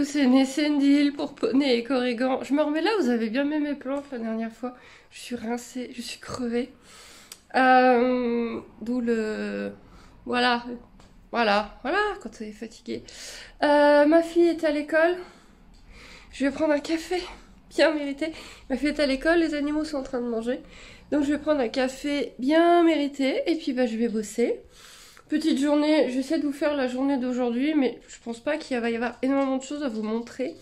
coucou, c'est Nessendil pour Poney et Corrigan. Je me remets là, vous avez bien aimé mes plantes la dernière fois. Je suis rincée, je suis crevée. D'où le... Voilà, voilà, quand on est fatigué. Ma fille est à l'école. Je vais prendre un café, bien mérité. Ma fille est à l'école, les animaux sont en train de manger. Donc je vais prendre un café bien mérité et puis je vais bosser. Petite journée, j'essaie de vous faire la journée d'aujourd'hui, mais je pense pas qu'il va y avoir énormément de choses à vous montrer.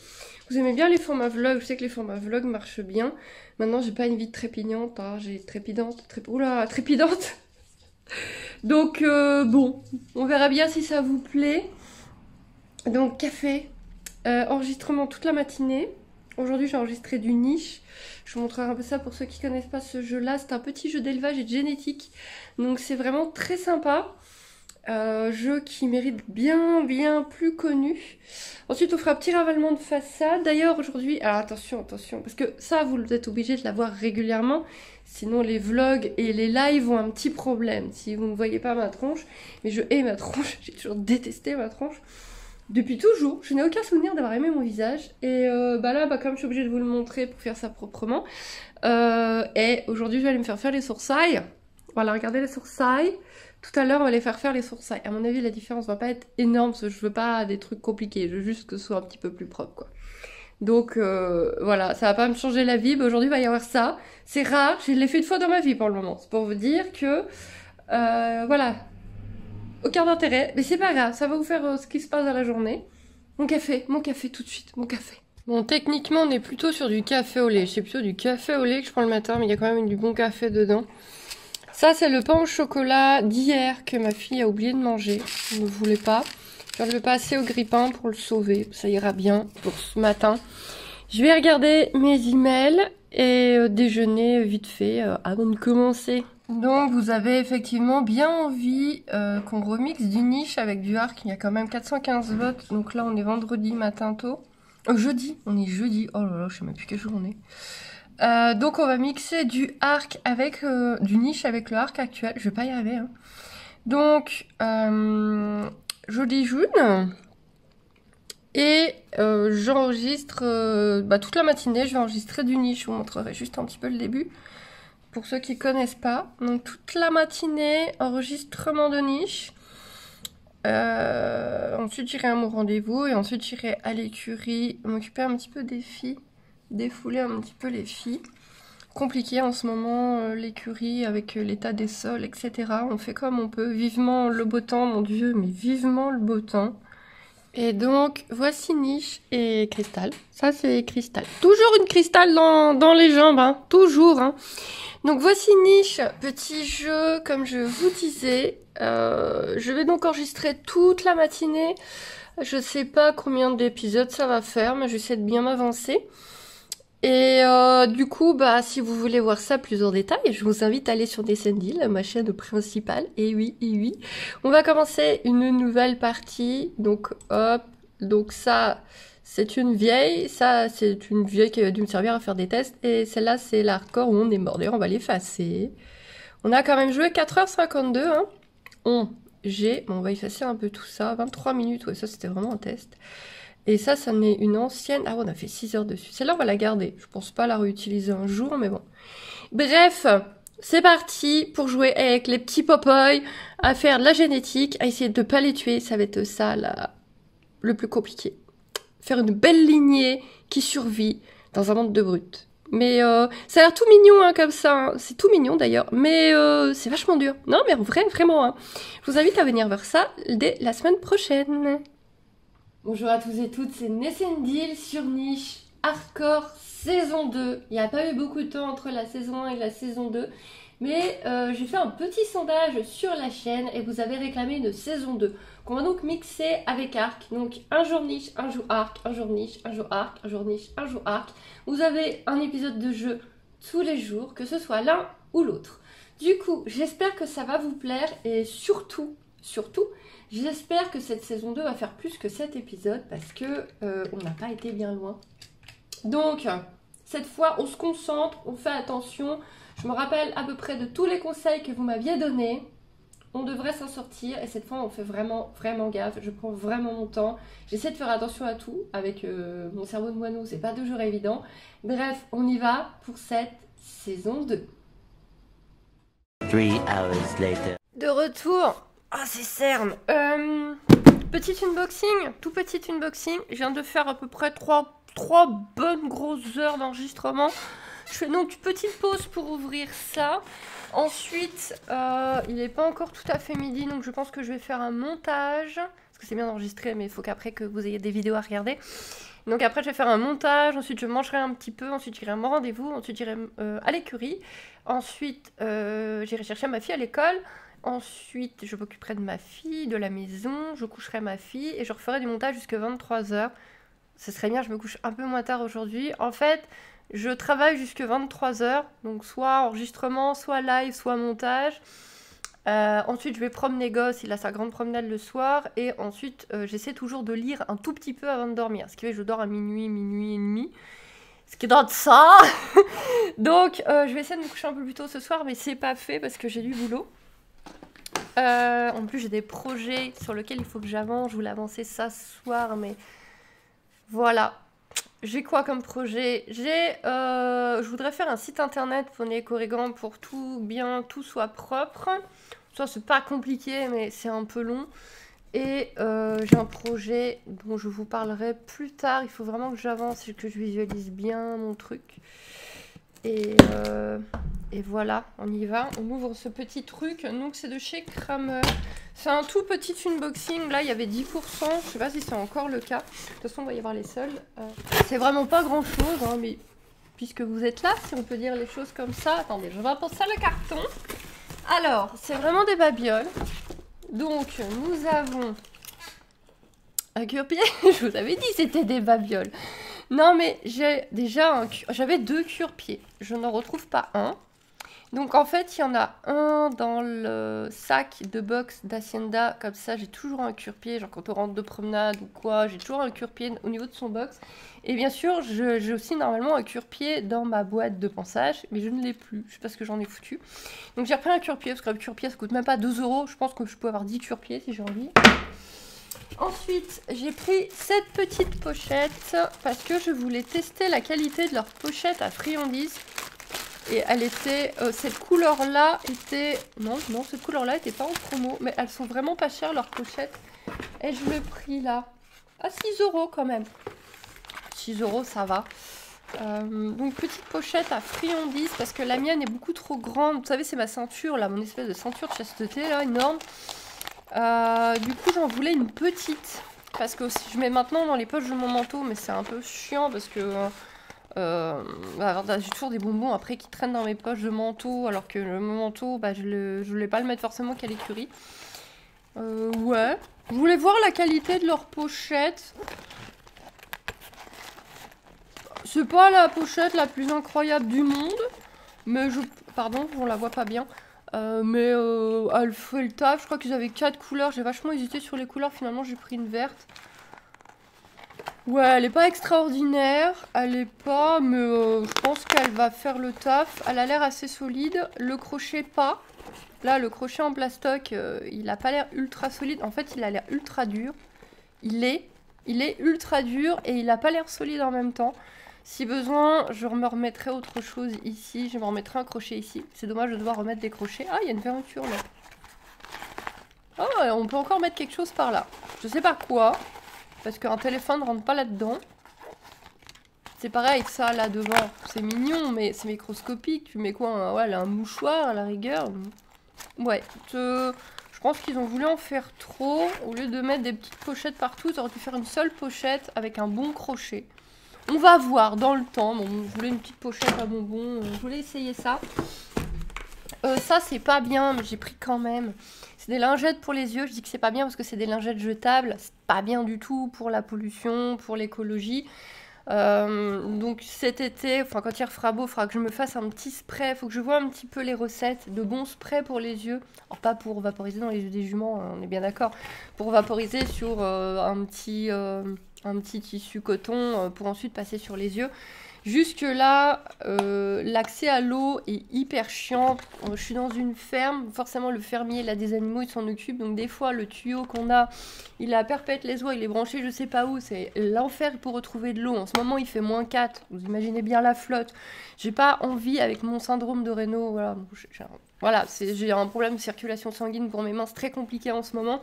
Vous aimez bien les formats vlog, je sais que les formats vlog marchent bien. Maintenant, j'ai pas une vie trépidante, hein, j'ai trépidante. Donc bon, on verra bien si ça vous plaît. Donc café, enregistrement toute la matinée. Aujourd'hui, j'ai enregistré du niche. Je vous montrerai un peu ça pour ceux qui connaissent pas ce jeu-là. C'est un petit jeu d'élevage et de génétique. Donc c'est vraiment très sympa. Jeu qui mérite bien plus connu. Ensuite, on fera un petit ravalement de façade. D'ailleurs, aujourd'hui... Alors, attention, parce que ça, vous êtes obligé de l'avoir régulièrement. Sinon, les vlogs et les lives ont un petit problème. Si vous ne voyez pas ma tronche, mais je hais ma tronche, j'ai toujours détesté ma tronche. Depuis toujours, je n'ai aucun souvenir d'avoir aimé mon visage. Et là, comme je suis obligée de vous le montrer pour faire ça proprement. Et aujourd'hui, je vais aller me faire les sourcils. Voilà, regardez les sourcils. Tout à l'heure, on va les faire les sourcils. À mon avis, la différence va pas être énorme, parce que je veux pas des trucs compliqués. Je veux juste que ce soit un petit peu plus propre, quoi. Donc, voilà, ça va pas me changer la vie. Mais aujourd'hui, il va y avoir ça. C'est rare, je l'ai fait une fois dans ma vie pour le moment. C'est pour vous dire que, voilà, aucun intérêt. Mais c'est pas grave, ça va vous faire ce qui se passe dans la journée. Mon café tout de suite, mon café. Bon, techniquement, on est plutôt sur du café au lait. C'est plutôt du café au lait que je prends le matin, mais il y a quand même du bon café dedans. Ça, c'est le pain au chocolat d'hier que ma fille a oublié de manger. Elle ne voulais pas. Je viens de le passer au grille-pain pour le sauver. Ça ira bien pour ce matin. Je vais regarder mes emails et déjeuner vite fait avant de commencer. Donc, vous avez effectivement bien envie qu'on remixe du niche avec du arc. Il y a quand même 415 votes. Donc là, on est vendredi matin tôt. Jeudi, on est jeudi. Oh là là, je sais même plus quelle journée. Donc on va mixer du arc avec du niche avec le arc actuel. Je vais pas y arriver. Hein. Donc joli jaune. Et j'enregistre toute la matinée. Je vais enregistrer du niche. Je vous montrerai juste un petit peu le début pour ceux qui connaissent pas. Donc toute la matinée enregistrement de niche. Ensuite j'irai à mon rendez-vous et ensuite j'irai à l'écurie m'occuper un petit peu des filles. Défouler un petit peu les filles. Compliqué en ce moment, l'écurie avec l'état des sols, etc. On fait comme on peut. Vivement le beau temps, mon Dieu, mais vivement le beau temps. Et donc, voici Niche et Cristal. Ça, c'est Cristal. Toujours une Cristal dans les jambes, hein. Toujours, hein. Donc, voici Niche, petit jeu, comme je vous disais. Je vais donc enregistrer toute la matinée. Je sais pas combien d'épisodes ça va faire, mais j'essaie de bien m'avancer. Et du coup, si vous voulez voir ça plus en détail, je vous invite à aller sur Nessendil, ma chaîne principale. Et oui. On va commencer une nouvelle partie. Donc, hop. Donc ça, c'est une vieille. Ça, c'est une vieille qui a dû me servir à faire des tests. Et celle-là, c'est l'hardcore où on est mort. D'ailleurs, on va l'effacer. On a quand même joué 4h52, hein. Bon, on va effacer un peu tout ça. 23 minutes, ouais, ça, c'était vraiment un test. Et ça en est une ancienne... Ah ouais, on a fait 6 heures dessus. Celle-là, on va la garder. Je pense pas la réutiliser un jour, mais bon. Bref, c'est parti pour jouer avec les petits popoy, à faire de la génétique, à essayer de pas les tuer. Ça va être ça, là, le plus compliqué. Faire une belle lignée qui survit dans un monde de brutes. Mais ça a l'air tout mignon, hein, comme ça. Hein. C'est tout mignon, d'ailleurs. Mais c'est vachement dur. Non, mais en vrai, vraiment. Hein. Je vous invite à venir voir ça dès la semaine prochaine. Bonjour à tous et toutes, c'est Nessendil sur Niche Hardcore saison 2. Il n'y a pas eu beaucoup de temps entre la saison 1 et la saison 2, mais j'ai fait un petit sondage sur la chaîne et vous avez réclamé une saison 2 qu'on va donc mixer avec arc. Donc un jour niche, un jour arc, un jour niche, un jour arc, un jour niche, un jour arc. Vous avez un épisode de jeu tous les jours, que ce soit l'un ou l'autre. Du coup, j'espère que ça va vous plaire et surtout, j'espère que cette saison 2 va faire plus que 7 épisodes parce que on n'a pas été bien loin. Donc, cette fois, on se concentre, on fait attention. Je me rappelle à peu près de tous les conseils que vous m'aviez donnés. On devrait s'en sortir et cette fois on fait vraiment gaffe, je prends vraiment mon temps. J'essaie de faire attention à tout avec mon cerveau de moineau, c'est pas toujours évident. Bref, on y va pour cette saison 2. 3 hours later. De retour. Ah, c'est cerne. Petit unboxing, tout petit unboxing. Je viens de faire à peu près 3 bonnes grosses heures d'enregistrement. Je fais donc une petite pause pour ouvrir ça. Ensuite, il n'est pas encore tout à fait midi, donc je pense que je vais faire un montage. Parce que c'est bien d'enregistrer, mais il faut qu'après que vous ayez des vidéos à regarder. Donc après, je vais faire un montage. Ensuite, je mangerai un petit peu. Ensuite, j'irai à mon rendez-vous. Ensuite, j'irai à l'écurie. Ensuite, j'irai chercher ma fille à l'école. Ensuite, je m'occuperai de ma fille, de la maison. Je coucherai ma fille et je referai du montage jusqu'à 23 h. Ce serait bien, je me couche un peu moins tard aujourd'hui. En fait, je travaille jusqu'à 23 h, donc soit enregistrement, soit live, soit montage. Ensuite, je vais promener gosse, il a sa grande promenade le soir. Et ensuite, j'essaie toujours de lire un tout petit peu avant de dormir. Ce qui fait que je dors à minuit et demi. Ce qui est dans ça. Donc, je vais essayer de me coucher un peu plus tôt ce soir, mais c'est pas fait parce que j'ai du boulot. En plus, j'ai des projets sur lesquels il faut que j'avance. Je voulais avancer ça ce soir, mais voilà. J'ai quoi comme projet? Je voudrais faire un site internet pour Nécorrigan pour tout soit propre. Ça, c'est pas compliqué, mais c'est un peu long. Et j'ai un projet dont je vous parlerai plus tard. Il faut vraiment que j'avance et que je visualise bien mon truc. Et voilà, on y va. On ouvre ce petit truc. Donc, c'est de chez Kramer. C'est un tout petit unboxing. Là, il y avait 10%. Je sais pas si c'est encore le cas. De toute façon, on va y avoir les soldes. C'est vraiment pas grand-chose, hein, mais puisque vous êtes là, si on peut dire les choses comme ça. Attendez, je vais penser à le carton. Alors, c'est vraiment des babioles. Donc, nous avons un cure-pied. Je vous avais dit, c'était des babioles. Non, mais j'avais 2 cure-pieds. Je n'en retrouve pas un. Donc en fait, il y en a un dans le sac de box d'Hacienda. Comme ça, j'ai toujours un cure-pied. Genre quand on rentre de promenade ou quoi, j'ai toujours un cure-pied au niveau de son box. Et bien sûr, j'ai aussi normalement un cure-pied dans ma boîte de pansage. Mais je ne l'ai plus. Je sais pas ce que j'en ai foutu. Donc j'ai repris un cure-pied. Parce qu'un cure-pied, ça coûte même pas 2 €. Je pense que je peux avoir 10 cure-pieds si j'ai envie. Ensuite, j'ai pris cette petite pochette parce que je voulais tester la qualité de leur pochette à friandises. Et elle était... cette couleur-là était... Non, cette couleur-là était pas en promo. Mais elles sont vraiment pas chères, leurs pochettes. Et je le pris là. À 6 € quand même. 6 €, ça va. Donc, petite pochette à friandises. Parce que la mienne est beaucoup trop grande. Vous savez, c'est ma ceinture, là. Mon espèce de ceinture de chasteté, là, énorme. Du coup, j'en voulais une petite. Parce que je mets maintenant dans les poches de mon manteau. Mais c'est un peu chiant parce que... j'ai toujours des bonbons après qui traînent dans mes poches de manteau, alors que mon manteau, je voulais pas le mettre forcément qu'à l'écurie. Ouais. Je voulais voir la qualité de leur pochette. C'est pas la pochette la plus incroyable du monde, mais pardon, on la voit pas bien. Mais elle fait le taf. Je crois qu'ils avaient 4 couleurs. J'ai vachement hésité sur les couleurs. Finalement, j'ai pris une verte. Ouais, elle est pas extraordinaire, elle est pas, mais je pense qu'elle va faire le taf. Elle a l'air assez solide, le crochet pas. Là, le crochet en plastoc, il a pas l'air ultra solide. En fait, il a l'air ultra dur. Il est ultra dur et il a pas l'air solide en même temps. Si besoin, je me remettrai autre chose ici. Je me remettrai un crochet ici. C'est dommage de devoir remettre des crochets. Ah, il y a une fermeture là. Oh, on peut encore mettre quelque chose par là. Je sais pas quoi. Parce qu'un téléphone ne rentre pas là-dedans. C'est pareil, ça là devant, c'est mignon, mais c'est microscopique. Tu mets quoi? Ouais, un mouchoir à la rigueur. Ouais, je pense qu'ils ont voulu en faire trop. Au lieu de mettre des petites pochettes partout, ils auraient pu faire une seule pochette avec un bon crochet. On va voir dans le temps. Bon, je voulais une petite pochette à bonbons. Je voulais essayer ça. Ça, c'est pas bien, mais j'ai pris quand même. C'est des lingettes pour les yeux. Je dis que c'est pas bien parce que c'est des lingettes jetables. C'est pas bien du tout pour la pollution, pour l'écologie. Donc cet été, enfin quand il fera beau, il faudra que je me fasse un petit spray. Il faut que je vois un petit peu les recettes de bons sprays pour les yeux. Alors pas pour vaporiser dans les yeux des juments, on est bien d'accord. Pour vaporiser sur un petit tissu coton pour ensuite passer sur les yeux. Jusque là, l'accès à l'eau est hyper chiant. Je suis dans une ferme, forcément le fermier, il a des animaux, il s'en occupe. Donc des fois, le tuyau qu'on a, il est à Perpète-les-Oies, il est branché je sais pas où. C'est l'enfer pour retrouver de l'eau. En ce moment, il fait -4. Vous imaginez bien la flotte. J'ai pas envie, avec mon syndrome de Raynaud, voilà, j'ai un problème de circulation sanguine pour mes mains, c'est très compliqué en ce moment.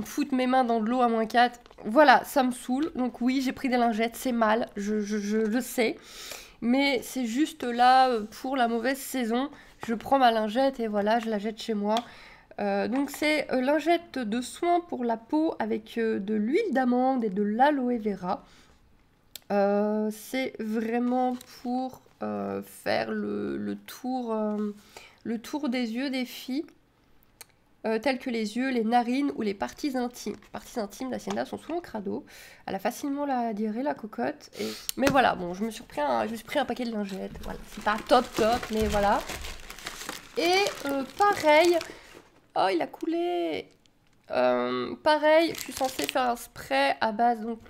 Foutre mes mains dans de l'eau à -4, voilà, ça me saoule. Donc oui, j'ai pris des lingettes, c'est mal, je le sais. Mais c'est juste là, pour la mauvaise saison, je prends ma lingette et voilà, je la jette chez moi. Donc c'est lingette de soin pour la peau avec de l'huile d'amande et de l'aloe vera. C'est vraiment pour faire le tour des yeux des filles. Tels que les yeux, les narines ou les parties intimes. Les parties intimes d'Hacienda sont souvent crado. Elle a facilement la diarrhée, la cocotte. Mais voilà, bon, je me suis pris un paquet de lingettes. Voilà, c'est pas top, mais voilà. Et pareil... Oh, il a coulé. Pareil, je suis censée faire un spray à base, donc...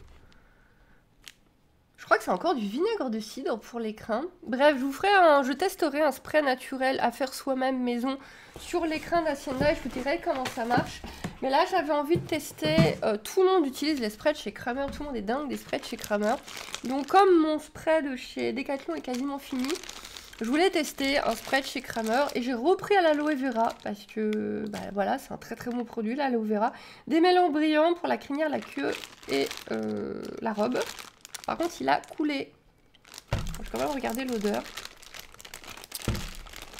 Je crois que c'est encore du vinaigre de cidre pour les crins. Bref, je testerai un spray naturel à faire soi-même maison sur les crins d'Hacienda et je vous dirai comment ça marche. Mais là, j'avais envie de tester. Tout le monde utilise les sprays de chez Kramer. Tout le monde est dingue des sprays de chez Kramer. Donc, comme mon spray de chez Decathlon est quasiment fini, je voulais tester un spray de chez Kramer et j'ai repris à l'aloe vera parce que bah, voilà, c'est un très très bon produit, l'aloe vera. Des mélans brillants pour la crinière, la queue et la robe. Par contre, il a coulé. Je vais quand même regarder l'odeur.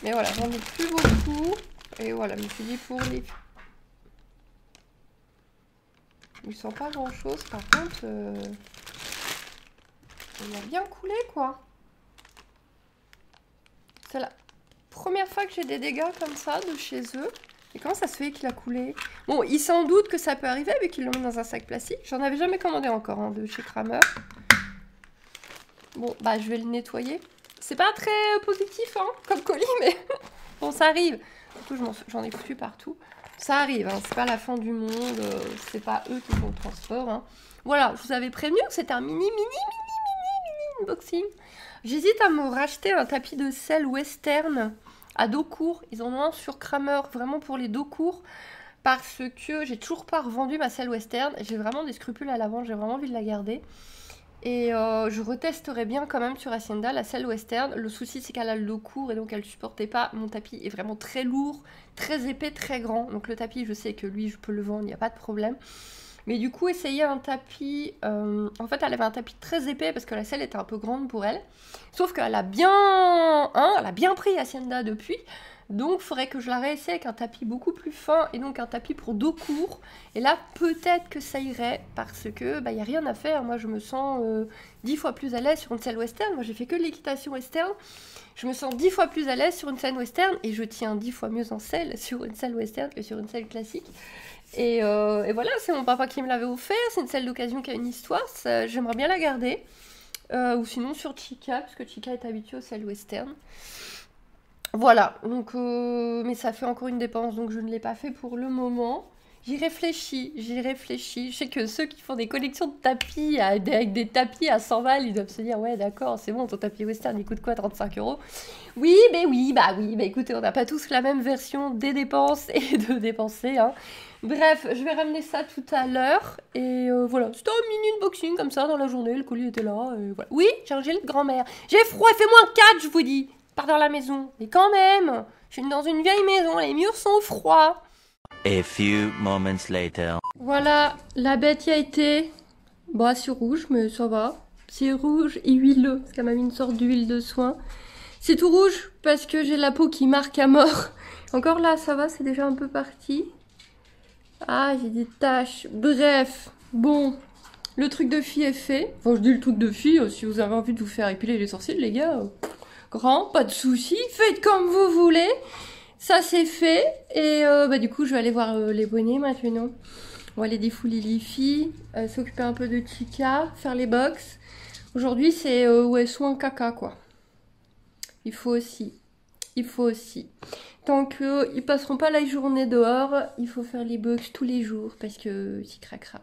Mais voilà, j'en ai plus beaucoup. Et voilà, je me suis dit pour les... Il sent pas grand chose. Par contre, il a bien coulé quoi. C'est la première fois que j'ai des dégâts comme ça de chez eux. Et comment ça se fait qu'il a coulé? Bon, il s'en doute que ça peut arriver vu qu'ils l'ont mis dans un sac plastique. J'en avais jamais commandé encore hein, de chez Kramer. Bon, bah je vais le nettoyer. C'est pas très positif hein, comme colis, mais bon, ça arrive. Surtout, j'en ai foutu partout. Ça arrive, hein, c'est pas la fin du monde. C'est pas eux qui font le transport. Hein. Voilà, je vous avais prévenu que c'était un mini unboxing. J'hésite à me racheter un tapis de selle western à dos court. Ils en ont un sur Kramer, vraiment pour les dos courts. Parce que j'ai toujours pas revendu ma selle western. J'ai vraiment des scrupules à la vente, j'ai vraiment envie de la garder. Et je retesterai bien quand même sur Hacienda la selle western. Le souci c'est qu'elle a le dos court et donc elle ne supportait pas. Mon tapis est vraiment très lourd, très épais, très grand. Donc le tapis je sais que lui je peux le vendre, il n'y a pas de problème. Mais du coup essayer un tapis... en fait elle avait un tapis très épais parce que la selle était un peu grande pour elle. Sauf qu'elle a bien... elle a bien pris Hacienda depuis. Donc il faudrait que je la réessaye avec un tapis beaucoup plus fin et donc un tapis pour dos court. Et là peut-être que ça irait parce que bah, y a rien à faire. Moi je me sens 10 fois plus à l'aise sur une selle western. Moi j'ai fait que de l'équitation western. Je me sens 10 fois plus à l'aise sur une selle western et je tiens 10 fois mieux en selle sur une selle western que sur une selle classique. Et voilà, c'est mon papa qui me l'avait offert. C'est une selle d'occasion qui a une histoire. J'aimerais bien la garder. Ou sinon sur Chica, parce que Chica est habituée aux selles western. Voilà, donc mais ça fait encore une dépense, donc je ne l'ai pas fait pour le moment. J'y réfléchis. Je sais que ceux qui font des collections de tapis avec des tapis à 100 balles, ils doivent se dire ouais d'accord, c'est bon, ton tapis western il coûte quoi, 35 €? Oui, écoutez, on n'a pas tous la même version des dépenses et de dépenser, hein. Bref, je vais ramener ça tout à l'heure et voilà, c'était un mini unboxing comme ça dans la journée, le colis était là et voilà. Oui, j'ai un gilet de grand-mère. J'ai froid, il fait -4, je vous dis. Pars dans la maison. Mais quand même, je suis dans une vieille maison, les murs sont froids. A few moments later. Voilà, la bête y a été. Bah, c'est rouge, mais ça va. C'est rouge et huileux, parce qu'elle m'a mis une sorte d'huile de soin. C'est tout rouge parce que j'ai la peau qui marque à mort. Encore là, ça va, c'est déjà un peu parti. Ah, j'ai des taches. Bref, bon, le truc de fille est fait. Enfin, je dis le truc de fille, si vous avez envie de vous faire épiler les sourcils, les gars... Grand, pas de soucis, faites comme vous voulez. Ça c'est fait. Et bah du coup je vais aller voir les bonnets maintenant. On va aller défouler les filles, s'occuper un peu de Chica, faire les box. Aujourd'hui c'est ouais, soin caca quoi. Il faut aussi. Tant qu'ils passeront pas la journée dehors, il faut faire les box tous les jours parce que j'y craquera.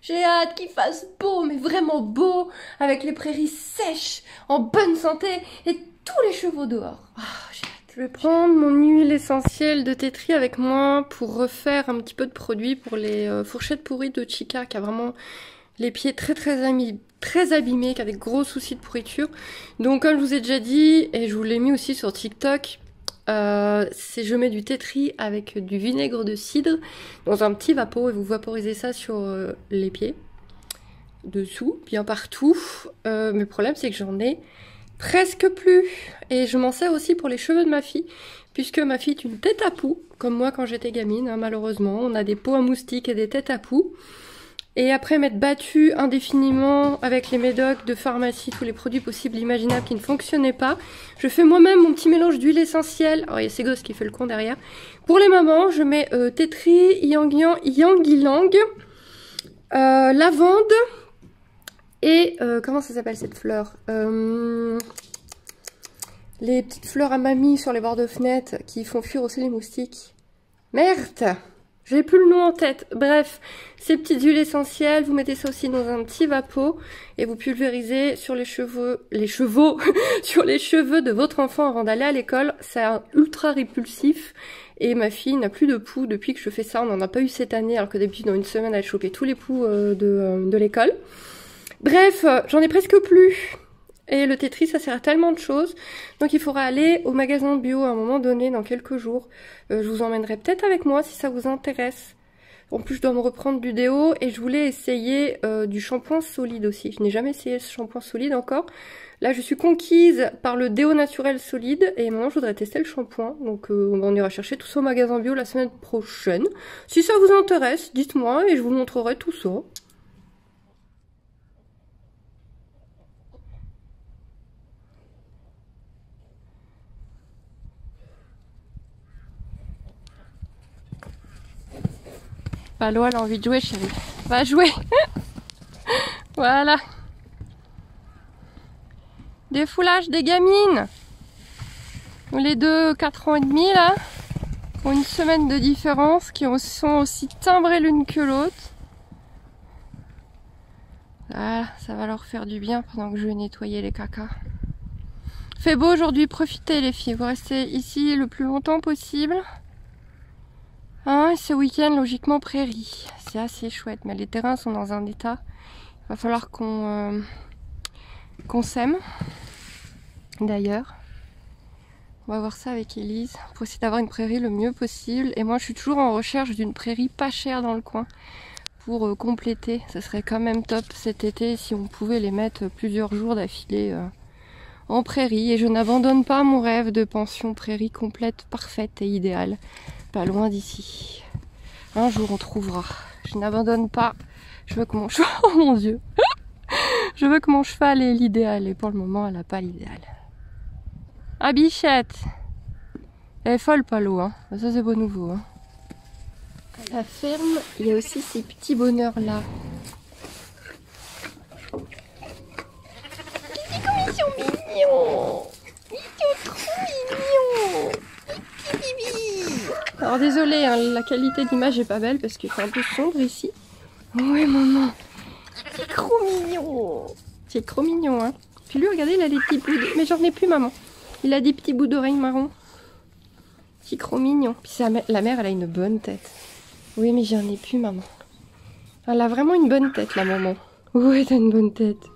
J'ai hâte qu'il fasse beau, mais vraiment beau, avec les prairies sèches, en bonne santé, et tous les chevaux dehors. Oh, j'ai hâte. Je vais prendre mon huile essentielle de thé tree avec moi pour refaire un petit peu de produit pour les fourchettes pourries de Chica, qui a vraiment les pieds très abîmés, qui a des gros soucis de pourriture. Donc comme je vous ai déjà dit, et je vous l'ai mis aussi sur TikTok, je mets du thé tree avec du vinaigre de cidre dans un petit vapeau et vous vaporisez ça sur les pieds, dessous, bien partout. Mais le problème c'est que j'en ai presque plus. Et je m'en sers aussi pour les cheveux de ma fille, puisque ma fille est une tête à poux, comme moi quand j'étais gamine, hein, malheureusement. On a des peaux à moustiques et des têtes à poux. Et après m'être battue indéfiniment avec les médocs de pharmacie, tous les produits possibles et imaginables qui ne fonctionnaient pas, je fais moi-même mon petit mélange d'huile essentielle. Alors il y a ces gosses qui fait le con derrière. Pour les mamans, je mets thé tree, ylang-ylang, lavande et comment ça s'appelle cette fleur, les petites fleurs à mamie sur les bords de fenêtre qui font fuir aussi les moustiques. Merde! J'ai plus le nom en tête. Bref, ces petites huiles essentielles, vous mettez ça aussi dans un petit vapeau et vous pulvérisez sur les cheveux, sur les cheveux de votre enfant avant d'aller à l'école. C'est ultra répulsif et ma fille n'a plus de poux depuis que je fais ça. On n'en a pas eu cette année alors que d'habitude dans une semaine elle chopait tous les poux de l'école. Bref, j'en ai presque plus. Et le thé tree, ça sert à tellement de choses. Donc il faudra aller au magasin bio à un moment donné, dans quelques jours. Je vous emmènerai peut-être avec moi si ça vous intéresse. En plus, je dois me reprendre du déo et je voulais essayer du shampoing solide aussi. Je n'ai jamais essayé ce shampoing solide encore. Là, je suis conquise par le déo naturel solide et maintenant, je voudrais tester le shampoing. Donc on ira chercher tout ça au magasin bio la semaine prochaine. Si ça vous intéresse, dites-moi et je vous montrerai tout ça. Palo, elle a envie de jouer, chérie. Va jouer. Voilà. Défoulage des gamines. Les deux 4 ans et demi, là, ont une semaine de différence, qui sont aussi timbrées l'une que l'autre. Voilà, ça va leur faire du bien pendant que je vais nettoyer les cacas. Fait beau aujourd'hui, profitez les filles. Vous restez ici le plus longtemps possible. Hein, ce week-end, logiquement, prairie. C'est assez chouette, mais les terrains sont dans un état. Il va falloir qu'on sème. D'ailleurs, on va voir ça avec Elise pour essayer d'avoir une prairie le mieux possible. Et moi, je suis toujours en recherche d'une prairie pas chère dans le coin pour compléter. Ce serait quand même top cet été si on pouvait les mettre plusieurs jours d'affilée en prairie. Et je n'abandonne pas mon rêve de pension prairie complète, parfaite et idéale. Pas loin d'ici. Un jour on trouvera. Je n'abandonne pas. Je veux que mon cheval... Oh mon Dieu. Je veux que mon cheval ait l'idéal. Et pour le moment, elle n'a pas l'idéal. Ah, Bichette. Elle est folle, Palo. Hein. Ça, c'est beau nouveau. Hein. À la ferme, il y a aussi ces petits bonheurs-là. Comme ils sont mignons. Ils sont trop mignons. Alors désolé, hein, la qualité d'image est pas belle parce qu'il fait un peu sombre ici. Ouais maman, c'est trop mignon. C'est trop mignon hein. Puis lui regardez il a des petits bouts mais j'en ai plus maman. Il a des petits bouts d'oreilles marron. C'est trop mignon. Puis la mère elle a une bonne tête. Oui mais j'en ai plus maman. Elle a vraiment une bonne tête la maman. Ouais t'as une bonne tête.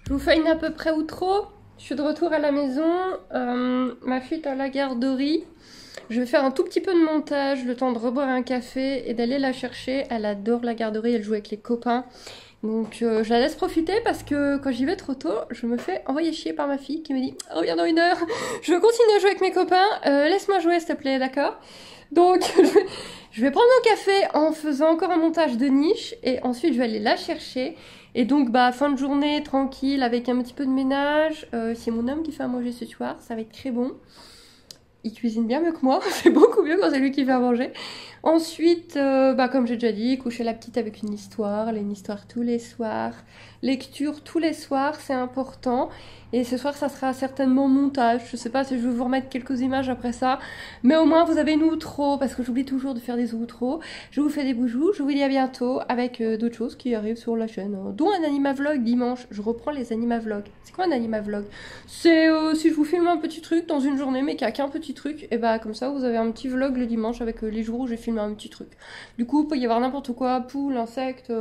Je vous fais une à peu près outro. Je suis de retour à la maison. Ma fille est à la garderie. Je vais faire un tout petit peu de montage, le temps de reboire un café et d'aller la chercher. Elle adore la garderie, elle joue avec les copains. Donc je la laisse profiter parce que quand j'y vais trop tôt, je me fais envoyer chier par ma fille qui me dit « Reviens dans 1 heure, je veux continuer à jouer avec mes copains, laisse-moi jouer s'il te plaît, d'accord ?» Donc je vais prendre mon café en faisant encore un montage de niche et ensuite je vais aller la chercher. Et donc bah fin de journée tranquille avec un petit peu de ménage. C'est mon homme qui fait à manger ce soir, ça va être très bon. Il cuisine bien mieux que moi, c'est beaucoup mieux quand c'est lui qui fait à manger. Ensuite, comme j'ai déjà dit, coucher la petite avec une histoire tous les soirs, lecture tous les soirs, c'est important. Et ce soir, ça sera certainement montage. Je sais pas si je vais vous remettre quelques images après ça, mais au moins vous avez une outro, parce que j'oublie toujours de faire des outros. Je vous fais des boujous, je vous dis à bientôt avec d'autres choses qui arrivent sur la chaîne, dont un Animavlog dimanche. Je reprends les Animavlogs. C'est quoi un Animavlog? C'est si je vous filme un petit truc dans une journée, mais qu'il n'y a qu'un petit truc, et bah comme ça vous avez un petit vlog le dimanche avec les jours où j'ai filmé un petit truc. Du coup, il peut y avoir n'importe quoi, poule, insectes.